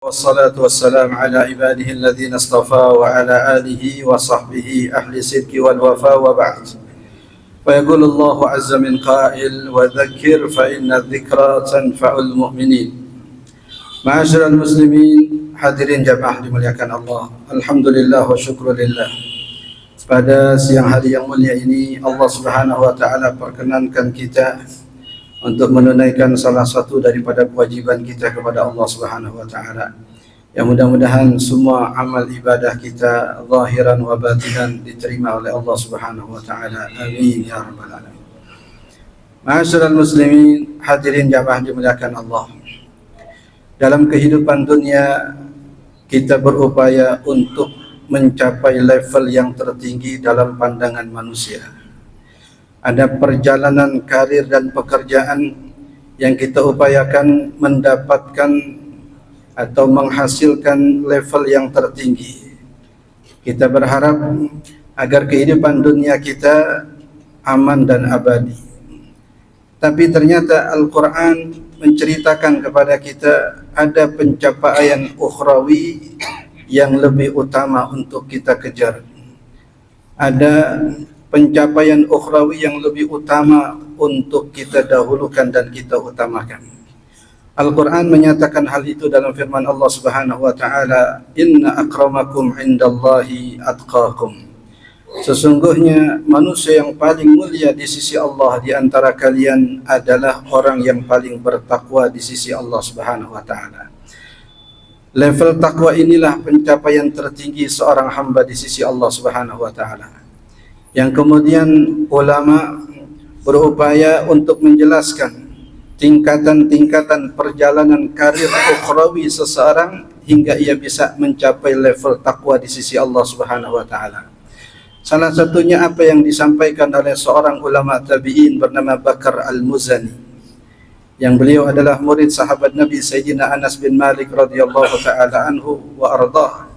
والصلاة والسلام على عباده الذين اصطفى وعلى آله وصحبه أهل الصدق والوفاء وبعد. فيقول الله عز من قائل وذكر فإن الذكرى تنفع المؤمنين. معاشر المسlimin, hadirin jamaah dimuliakan Allah. Alhamdulillah wa syukrulillah. Pada siang hari yang mulia ini Allah Subhanahu wa taala perkenankan kita untuk menunaikan salah satu daripada kewajiban kita kepada Allah Subhanahu wa taala. Yang mudah-mudahan semua amal ibadah kita zahiran wa batinan diterima oleh Allah Subhanahu wa taala. Amin ya rabbal alamin. Ma'asyiral muslimin, hadirin jamaah dimuliakan Allah. Dalam kehidupan dunia kita berupaya untuk mencapai level yang tertinggi dalam pandangan manusia. Ada perjalanan karir dan pekerjaan yang kita upayakan mendapatkan atau menghasilkan level yang tertinggi. Kita berharap agar kehidupan dunia kita aman dan abadi. Tapi ternyata Al-Quran menceritakan kepada kita ada pencapaian ukhrawi yang lebih utama untuk kita kejar. Ada pencapaian ukhrawi yang lebih utama untuk kita dahulukan dan kita utamakan. Al-Quran menyatakan hal itu dalam firman Allah Subhanahu wa taala, "Inna akramakum indallahi atqakum." Sesungguhnya manusia yang paling mulia di sisi Allah di antara kalian adalah orang yang paling bertakwa di sisi Allah Subhanahu wa taala. Level takwa inilah pencapaian tertinggi seorang hamba di sisi Allah Subhanahu wa taala. Yang kemudian ulama berupaya untuk menjelaskan tingkatan-tingkatan perjalanan karir ukhrawi seseorang hingga ia bisa mencapai level takwa di sisi Allah Subhanahu wa taala. Salah satunya apa yang disampaikan oleh seorang ulama tabi'in bernama Bakar Al-Muzani, yang beliau adalah murid sahabat Nabi Sayyidina Anas bin Malik radhiyallahu taala anhu wa ardhah,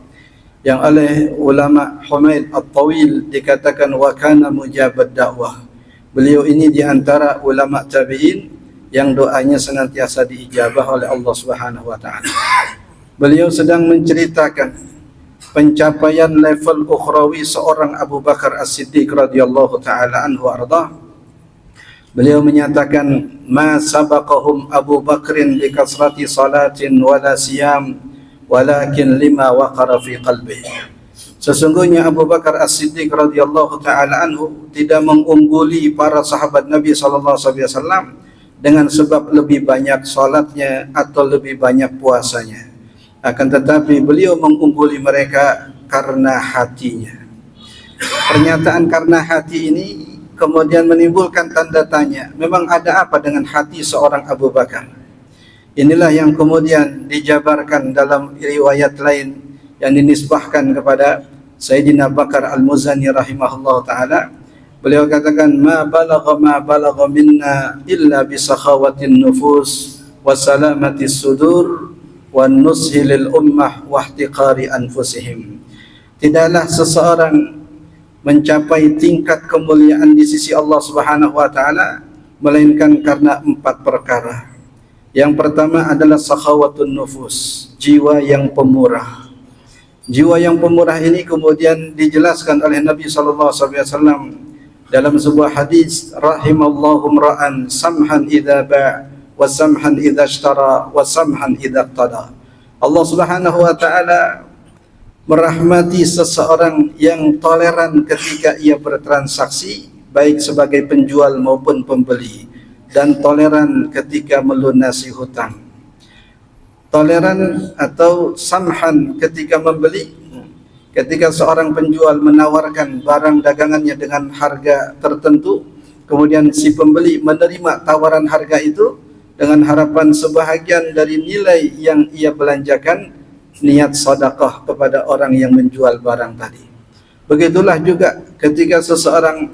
yang oleh ulama Humaid At-Tawil dikatakan wa kana mujabad dakwah. Beliau ini di antara ulama tabi'in yang doanya senantiasa diijabah oleh Allah Subhanahu wa taala. Beliau sedang menceritakan pencapaian level ukhrawi seorang Abu Bakar As-Siddiq radhiyallahu taala anhu arda. Beliau menyatakan ma sabaqahum Abu Bakrin bi kasrati salatin wala siyam walakin lima waqara fi qalbihi. Sesungguhnya Abu Bakar As-Siddiq radhiyallahu taala anhu tidak mengungguli para sahabat Nabi sallallahu alaihi wasallam dengan sebab lebih banyak salatnya atau lebih banyak puasanya. Akan tetapi beliau mengungguli mereka karena hatinya. Pernyataan karena hati ini kemudian menimbulkan tanda tanya. Memang ada apa dengan hati seorang Abu Bakar? Inilah yang kemudian dijabarkan dalam riwayat lain yang dinisbahkan kepada Sayyidina Bakar Al-Muzani rahimahullah ta'ala. Beliau katakan ma balagha minna illa bisakhawatin nufus wa salamatis sudur wa nushi lil ummah wa ihtiqari anfusihim. Tidaklah seseorang mencapai tingkat kemuliaan di sisi Allah Subhanahu wa taala melainkan karena 4 perkara. Yang pertama adalah sakhawatun nufus, jiwa yang pemurah. Jiwa yang pemurah ini kemudian dijelaskan oleh Nabi sallallahu alaihi wasallam dalam sebuah hadis, rahimallahu ra'an samhan idza ba' wa samhan idza ishtara wa samhan idza qada. Allah Subhanahu wa taala merahmati seseorang yang toleran ketika ia bertransaksi baik sebagai penjual maupun pembeli, dan toleran ketika melunasi hutang. Toleran atau samhan ketika membeli, ketika seorang penjual menawarkan barang dagangannya dengan harga tertentu, kemudian si pembeli menerima tawaran harga itu dengan harapan sebahagian dari nilai yang ia belanjakan niat sedekah kepada orang yang menjual barang tadi. Begitulah juga ketika seseorang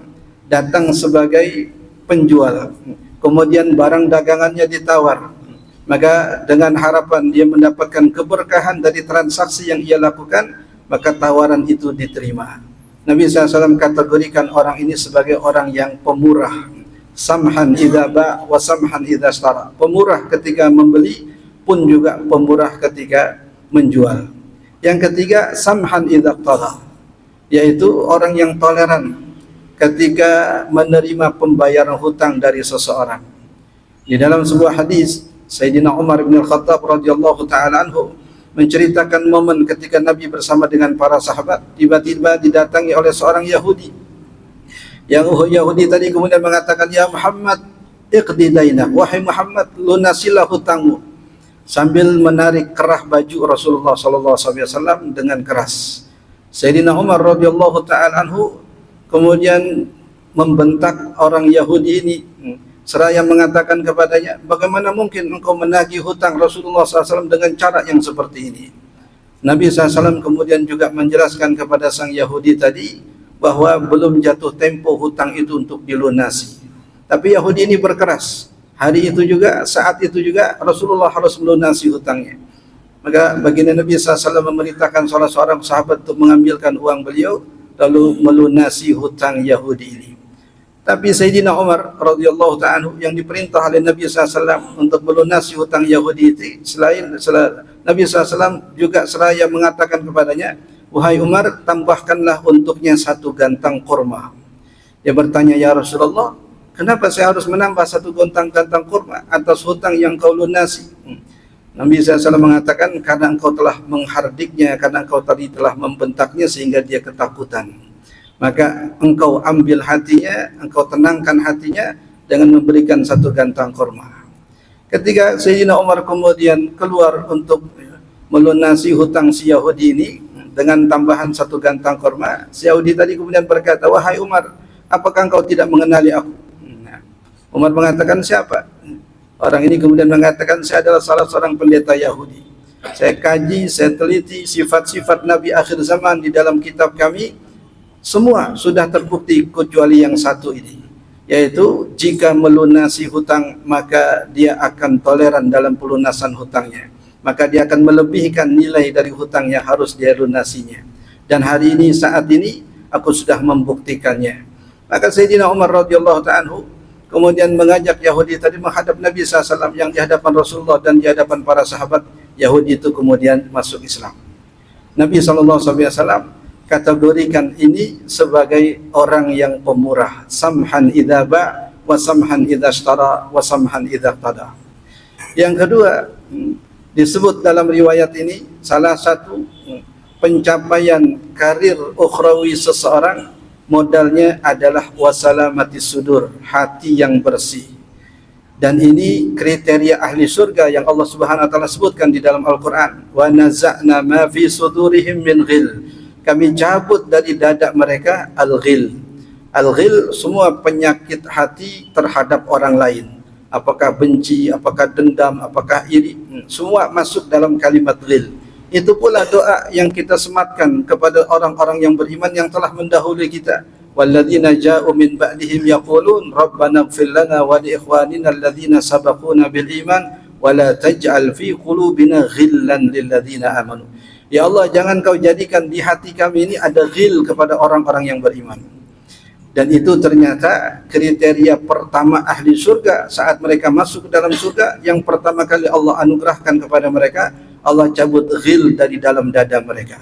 datang sebagai penjual, kemudian barang dagangannya ditawar, maka dengan harapan dia mendapatkan keberkahan dari transaksi yang ia lakukan, maka tawaran itu diterima. Nabi SAW kategorikan orang ini sebagai orang yang pemurah. Samhan idza ba' wa samhan idza ishtara. Pemurah ketika membeli pun juga pemurah ketika menjual. Yang ketiga, samhan idza qada, yaitu orang yang toleran ketika menerima pembayaran hutang dari seseorang. Di dalam sebuah hadis, Sayyidina Umar bin Al-Khattab radhiyallahu taala anhu menceritakan momen ketika Nabi bersama dengan para sahabat tiba-tiba didatangi oleh seorang Yahudi. Yang Yahudi tadi kemudian mengatakan, "Ya Muhammad, iqdi dainak." Wahai Muhammad, lunasilah hutangmu. Sambil menarik kerah baju Rasulullah sallallahu alaihi wasallam dengan keras. Sayyidina Umar radhiyallahu taala anhu kemudian membentak orang Yahudi ini seraya mengatakan kepadanya, "Bagaimana mungkin engkau menagih hutang Rasulullah SAW dengan cara yang seperti ini?" Nabi SAW kemudian juga menjelaskan kepada sang Yahudi tadi bahwa belum jatuh tempo hutang itu untuk dilunasi. Tapi Yahudi ini berkeras. Hari itu juga, saat itu juga Rasulullah harus melunasi hutangnya. Maka baginda Nabi SAW memerintahkan salah seorang sahabat untuk mengambilkan uang beliau lalu melunasi hutang Yahudi ini. Tapi Sayyidina Umar radhiyallahu ta'ala yang diperintah oleh Nabi SAW untuk melunasi hutang Yahudi itu, selain Nabi SAW juga seraya mengatakan kepadanya, "Wahai Umar, tambahkanlah untuknya 1 gantang kurma." Dia bertanya, "Ya Rasulullah, kenapa saya harus menambah 1 gantang kurma atas hutang yang kau lunasi?" Nabi SAW mengatakan, "Karena engkau telah menghardiknya, karena engkau tadi telah membentaknya sehingga dia ketakutan. Maka engkau ambil hatinya, engkau tenangkan hatinya dengan memberikan 1 gantang kurma." Ketika Sayyidina Umar kemudian keluar untuk melunasi hutang si Yahudi ini dengan tambahan 1 gantang kurma, si Yahudi tadi kemudian berkata, "Wahai Umar, apakah engkau tidak mengenali aku?" Umar mengatakan, "Siapa?" Orang ini kemudian mengatakan, "Saya adalah salah seorang pendeta Yahudi. Saya kaji, saya teliti sifat-sifat Nabi akhir zaman di dalam kitab kami. Semua sudah terbukti kecuali yang satu ini, yaitu jika melunasi hutang maka dia akan toleran dalam pelunasan hutangnya. Maka dia akan melebihkan nilai dari hutang yang harus dia lunasinya. Dan hari ini, saat ini aku sudah membuktikannya." Maka Sayyidina Umar radhiyallahu ta'ala kemudian mengajak Yahudi tadi menghadap Nabi SAW yang di hadapan Rasulullah dan di hadapan para sahabat. Yahudi itu kemudian masuk Islam. Nabi SAW kategorikan ini sebagai orang yang pemurah, samhan idza ba' wa samhan idza ishtara wa samhan idza qada. Yang kedua, disebut dalam riwayat ini salah satu pencapaian karir ukhrawi seseorang modalnya adalah wasalamatis sudur, hati yang bersih. Dan ini kriteria ahli surga yang Allah Subhanahu wa taala sebutkan di dalam Al-Qur'an. Wa naza'na ma fi sudurihim min ghil. Kami cabut dari dada mereka al-ghil. Al-ghil semua penyakit hati terhadap orang lain. Apakah benci, apakah dendam, apakah iri, semua masuk dalam kalimat ghil. Itu pula doa yang kita sematkan kepada orang-orang yang beriman yang telah mendahului kita. Walladzina ja'u min ba'dihim yaqulun rabbana ighfir lana wa li ikhwanina alladzina sabaquna bil iman wa la taj'al fi qulubina ghillan lil ladzina amanu. Ya Allah, jangan kau jadikan di hati kami ini ada ghil kepada orang-orang yang beriman. Dan itu ternyata kriteria pertama ahli surga saat mereka masuk ke dalam surga. Yang pertama kali Allah anugerahkan kepada mereka, Allah cabut ghil dari dalam dada mereka.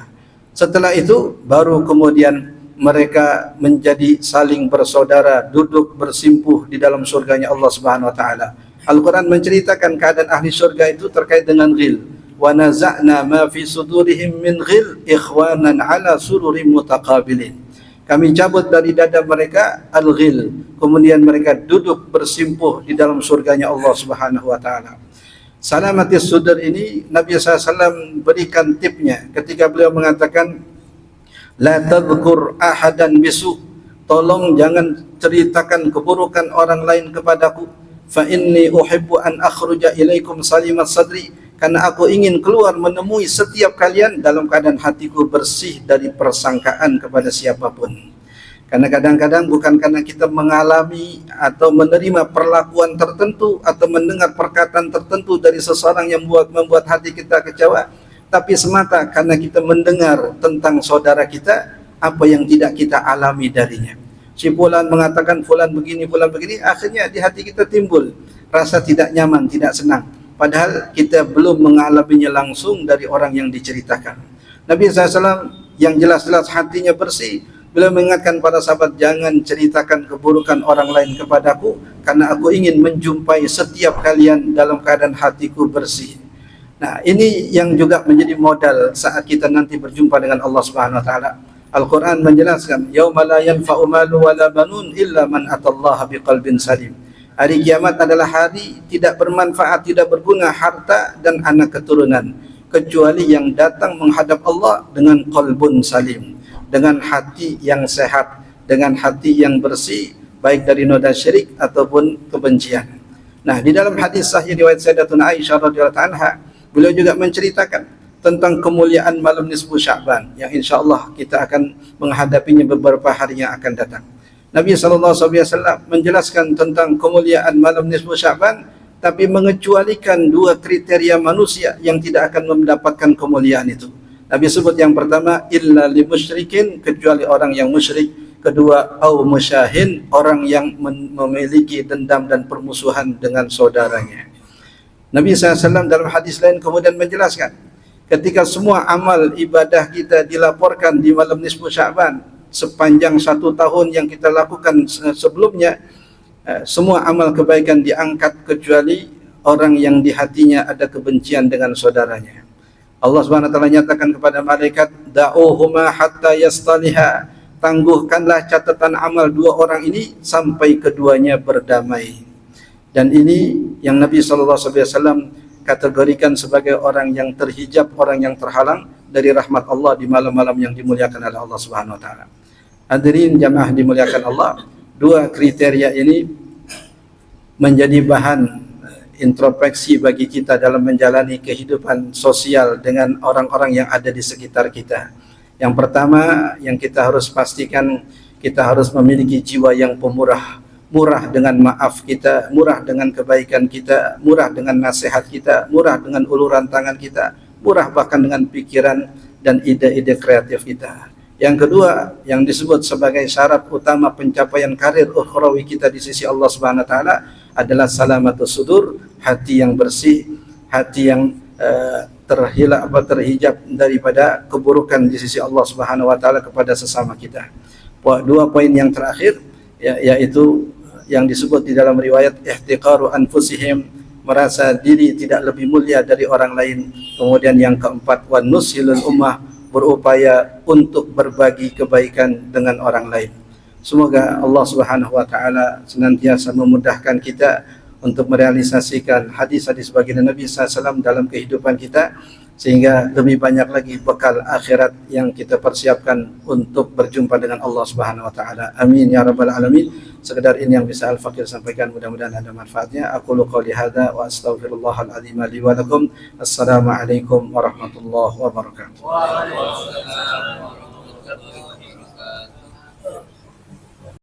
Setelah itu baru kemudian mereka menjadi saling bersaudara, duduk bersimpuh di dalam surganya Allah Subhanahu wa taala. Al-Qur'an menceritakan keadaan ahli surga itu terkait dengan ghil. Wa naza'na ma fi sudurihim min ghil ikhwanan ala sururim mutaqabilin. Kami cabut dari dada mereka al-ghil, kemudian mereka duduk bersimpuh di dalam surganya Allah Subhanahu wa taala. Salamatis sudur ini Nabi SAW berikan tipnya ketika beliau mengatakan, la tadhkur ahadan bisu, tolong jangan ceritakan keburukan orang lain kepadaku. Fa inni uhibbu an akhruja ilaikum salimat sadri, karena aku ingin keluar menemui setiap kalian dalam keadaan hatiku bersih dari persangkaan kepada siapapun. Karena kadang-kadang bukan karena kita mengalami atau menerima perlakuan tertentu atau mendengar perkataan tertentu dari seseorang yang membuat hati kita kecewa, tapi semata karena kita mendengar tentang saudara kita apa yang tidak kita alami darinya. Si fulan mengatakan fulan begini, akhirnya di hati kita timbul rasa tidak nyaman, tidak senang. padahal kita belum mengalaminya langsung dari orang yang diceritakan. Nabi SAW yang jelas-jelas hatinya bersih, beliau mengingatkan para sahabat, jangan ceritakan keburukan orang lain kepadaku, karena aku ingin menjumpai setiap kalian dalam keadaan hatiku bersih. Nah, ini yang juga menjadi modal saat kita nanti berjumpa dengan Allah Subhanahu wa taala. Al-Quran menjelaskan, yauma la yanfa'u malu wala banun illa man atallaha biqalbin salim. Hari kiamat adalah hari tidak bermanfaat, tidak berguna harta dan anak keturunan, kecuali yang datang menghadap Allah dengan qalbun salim, dengan hati yang sehat, dengan hati yang bersih, baik dari noda syirik ataupun kebencian. Nah, di dalam hadis sahih riwayat Sayyidatuna Aisyah radhiyallahu anha, beliau juga menceritakan tentang kemuliaan malam nisfu Sya'ban yang insyaallah kita akan menghadapinya beberapa hari yang akan datang. Nabi SAW menjelaskan tentang kemuliaan malam nisfu Sya'ban, tapi mengecualikan dua kriteria manusia yang tidak akan mendapatkan kemuliaan itu. Nabi sebut yang pertama, illa li musyrikin, kecuali orang yang musyrik. Kedua, au musyahin, orang yang memiliki dendam dan permusuhan dengan saudaranya. Nabi SAW dalam hadis lain kemudian menjelaskan, ketika semua amal ibadah kita dilaporkan di malam nisfu Sya'ban, sepanjang 1 tahun yang kita lakukan sebelumnya, semua amal kebaikan diangkat kecuali orang yang di hatinya ada kebencian dengan saudaranya. Allah Subhanahu wa taala nyatakan kepada malaikat, da'uhuma hatta yastaliha, tangguhkanlah catatan amal dua orang ini sampai keduanya berdamai. Dan ini yang Nabi SAW kategorikan sebagai orang yang terhijab, orang yang terhalang dari rahmat Allah di malam-malam yang dimuliakan oleh Allah Subhanahu wa taala. Hadirin jamaah dimuliakan Allah, dua kriteria ini menjadi bahan introspeksi bagi kita dalam menjalani kehidupan sosial dengan orang-orang yang ada di sekitar kita. Yang pertama yang kita harus pastikan, kita harus memiliki jiwa yang pemurah, murah dengan maaf kita, murah dengan kebaikan kita, murah dengan nasihat kita, murah dengan uluran tangan kita, murah bahkan dengan pikiran dan ide-ide kreatif kita. Yang kedua yang disebut sebagai syarat utama pencapaian karir ukhrawi kita di sisi Allah Subhanahu wa taala adalah salamatus sudur, hati yang bersih, hati yang terhijab daripada keburukan di sisi Allah Subhanahu wa taala kepada sesama kita. Dua poin yang terakhir yaitu yang disebut di dalam riwayat ihtiqaru anfusihim, merasa diri tidak lebih mulia dari orang lain. Kemudian yang keempat, wan nushilul ummah, berupaya untuk berbagi kebaikan dengan orang lain. Semoga Allah Subhanahu wa taala senantiasa memudahkan kita untuk merealisasikan hadis-hadis baginda Nabi SAW dalam kehidupan kita, sehingga lebih banyak lagi bekal akhirat yang kita persiapkan untuk berjumpa dengan Allah Subhanahu wa taala. Amin ya rabbal alamin. Sekedar ini yang bisa Al-Fakir sampaikan, mudah-mudahan ada manfaatnya. Aqulu qouli hadza wa astaghfirullahal azim li wa lakum. Assalamualaikum warahmatullahi wabarakatuh. Waalaikumsalam.